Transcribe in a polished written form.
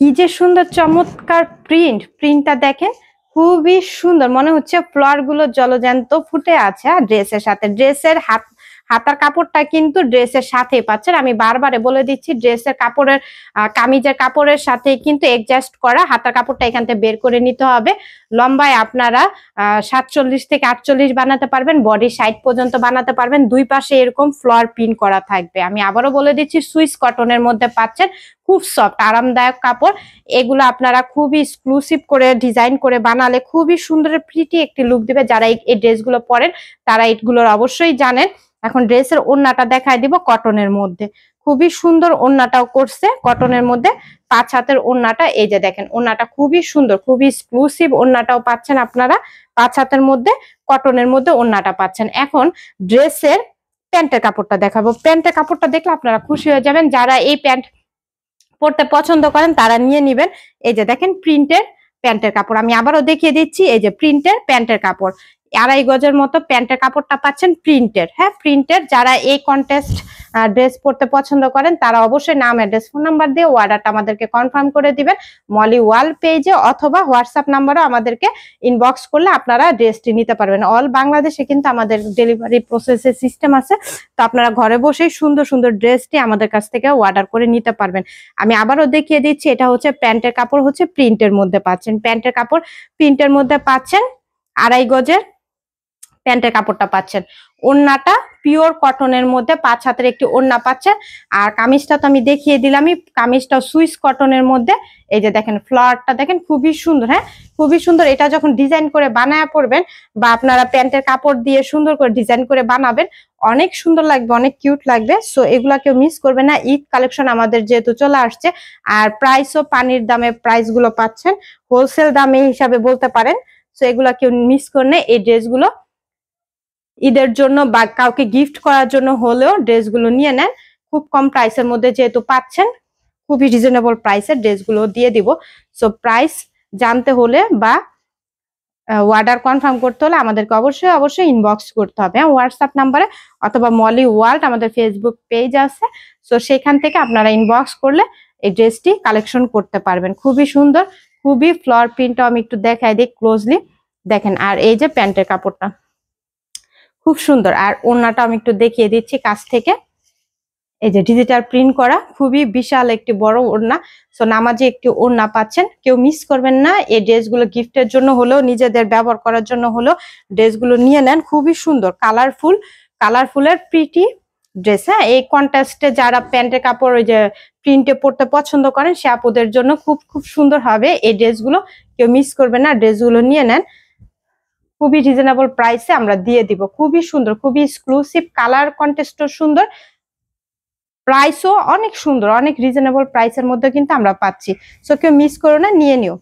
কি যে সুন্দর চমৎকার প্রিন্টটা দেখেন, খুবই সুন্দর। মনে হচ্ছে ফ্লোয়ার গুলো জলজ্যান্ত ফুটে আছে। আর ড্রেসের সাথে ড্রেসের হাতার কাপড়টা কিন্তু ড্রেসের সাথেই পাচ্ছেন। আমি বারবারে বলে দিচ্ছি, ড্রেসের কাপড়ের কামিজের কাপড়ের সাথে কিন্তু অ্যাডজাস্ট করা। হাতার কাপড়টা এখান থেকে বের করে নিতে হবে। লম্বায় আপনারা 47 থেকে 48 বানাতে পারবেন, বডি সাইড পর্যন্ত বানাতে পারবেন। দুই পাশে এরকম ফ্লোয়ার প্রিন্ট করা থাকবে। আমি আবারও বলে দিচ্ছি, সুইস কটনের মধ্যে পাচ্ছেন, খুব সফট আরামদায়ক কাপড়। এগুলো আপনারা খুবই এক্সক্লুসিভ করে ডিজাইন করে বানালে খুবই সুন্দর প্রিটি একটি লুক দিবে। যারা এই ড্রেসগুলো পরেন তারা এগুলোর অবশ্যই জানেন। এখন ড্রেসের ওড়নাটা দেখায় দিব কটনের মধ্যে। খুবই সুন্দর ওড়নাটাও করছে কটনের মধ্যে। 5 হাতের ওড়নাটা, এই যে দেখেন ওড়নাটা খুবই সুন্দর, খুবই এক্সক্লুসিভ ওড়নাটাও পাচ্ছেন আপনারা। 5 হাতের মধ্যে কটনের মধ্যে ওড়নাটা পাচ্ছেন। এখন ড্রেসের প্যান্টের কাপড়টা দেখাবো। প্যান্টের কাপড়টা দেখলে আপনারা খুশি হয়ে যাবেন। যারা এই প্যান্ট পড়তে পছন্দ করেন তারা নিয়ে নিবেন। এই যে দেখেন প্রিন্টের প্যান্টের কাপড়, আমি আবারও দেখিয়ে দিচ্ছি। এই যে প্রিন্টের প্যান্টের কাপড়, 2.5 গজের মতো প্যান্টের কাপড়টা পাচ্ছেন প্রিন্টের। হ্যাঁ, প্রিন্টের। যারা এই কন্টেস্ট ড্রেস পড়তে পছন্দ করেন তারা অবশ্যই নাম, অ্যাড্রেস, ফোন নাম্বার দিয়ে অর্ডারটা আমাদেরকে কনফার্ম করে দিবেন মলি ওয়াল পেজে, অথবা হোয়াটসঅ্যাপ নাম্বারও আমাদেরকে ইনবক্স করলে আপনারা ড্রেসটি নিতে পারবেন। অল বাংলাদেশে কিন্তু আমাদের ডেলিভারি প্রসেসের সিস্টেম আছে, তো আপনারা ঘরে বসেই সুন্দর সুন্দর ড্রেসটি আমাদের কাছ থেকে অর্ডার করে নিতে পারবেন। আমি আবারও দেখিয়ে দিচ্ছি, এটা হচ্ছে প্যান্টের কাপড়, হচ্ছে প্রিন্টের মধ্যে পাচ্ছেন। প্যান্টের কাপড় প্রিন্টের মধ্যে পাচ্ছেন। 2.5 গজের প্যান্টের কাপড়টা পাচ্ছেন। ওড়নাটা পিওর কটনের মধ্যে 5 হাতের একটি ওড়না পাচ্ছেন। আর কামিজটা তো আমি দেখিয়ে দিলামই, কামিজটা সুইস কটনের মধ্যে। এই যে দেখেন ফ্লাওয়ারটা দেখেন, খুবই সুন্দর। হ্যাঁ, খুবই সুন্দর। এটা যখন ডিজাইন করে বানায় পড়বেন, বা আপনারা প্যান্টের কাপড় দিয়ে সুন্দর করে ডিজাইন করে বানাবেন, অনেক সুন্দর লাগবে, অনেক কিউট লাগবে। সো এগুলা কেউ মিস করবে না। ঈদ কালেকশন আমাদের যেহেতু চলে আসছে, আর প্রাইসও পানির দামে প্রাইস গুলো পাচ্ছেন, হোলসেল দামে হিসাবে বলতে পারেন। সো এগুলা কেউ মিস করলে এই ড্রেসগুলো ঈদের জন্য বা কাউকে গিফট করার জন্য হলেও ড্রেসগুলো নিয়ে নেন। খুব কম প্রাইসের মধ্যে যেহেতু পাচ্ছেন, খুবই রিজনেবল প্রাইসের ড্রেসগুলো দিয়ে দিব। সো প্রাইস জানতে হলে বা অর্ডার কনফার্ম করতে হলে আমাদেরকে অবশ্যই ইনবক্স করতে হবে, হোয়াটসঅ্যাপ নাম্বারে, অথবা মলি ওয়ার্ল্ড আমাদের ফেসবুক পেজ আছে। সো সেখান থেকে আপনারা ইনবক্স করলে এই ড্রেসটি কালেকশন করতে পারবেন। খুবই সুন্দর, খুবই ফ্লোর প্রিন্টটা আমি একটু দেখাই দিই ক্লোজলি দেখেন। আর এই যে প্যান্টের কাপড়টা খুব সুন্দর। আর ওড়নাটা আমি একটু দেখিয়ে দিচ্ছি কাছ থেকে। এই যে ডিজিটাল প্রিন্ট করা, খুবই বিশাল একটি বড় ওড়না। সো নামাজে একটি ওড়না পাচ্ছেন, কেউ মিস করবেন না। এই ড্রেসগুলো গিফটের জন্য হলেও, নিজেদের ব্যবহার করার জন্য হলেও ড্রেসগুলো নিয়ে নেন। খুবই সুন্দর, কালারফুলের প্রিটি ড্রেস। হ্যাঁ, এই কন্ট্রাস্টে যারা প্যান্টের কাপড় ওই যে প্রিন্টে পড়তে পছন্দ করেন, সে আপুদের জন্য খুব সুন্দর হবে এই ড্রেসগুলো। কেউ মিস করবেন না, ড্রেসগুলো নিয়ে নেন। খুবই রিজনেবল প্রাইসে আমরা দিয়ে দিব। খুবই সুন্দর, খুবই এক্সক্লুসিভ, কালার কন্টেস্টও সুন্দর, প্রাইসও অনেক সুন্দর, অনেক রিজনেবল প্রাইসের মধ্যে কিন্তু আমরা পাচ্ছি। সো কেউ মিস করো না, নিয়ে নিও।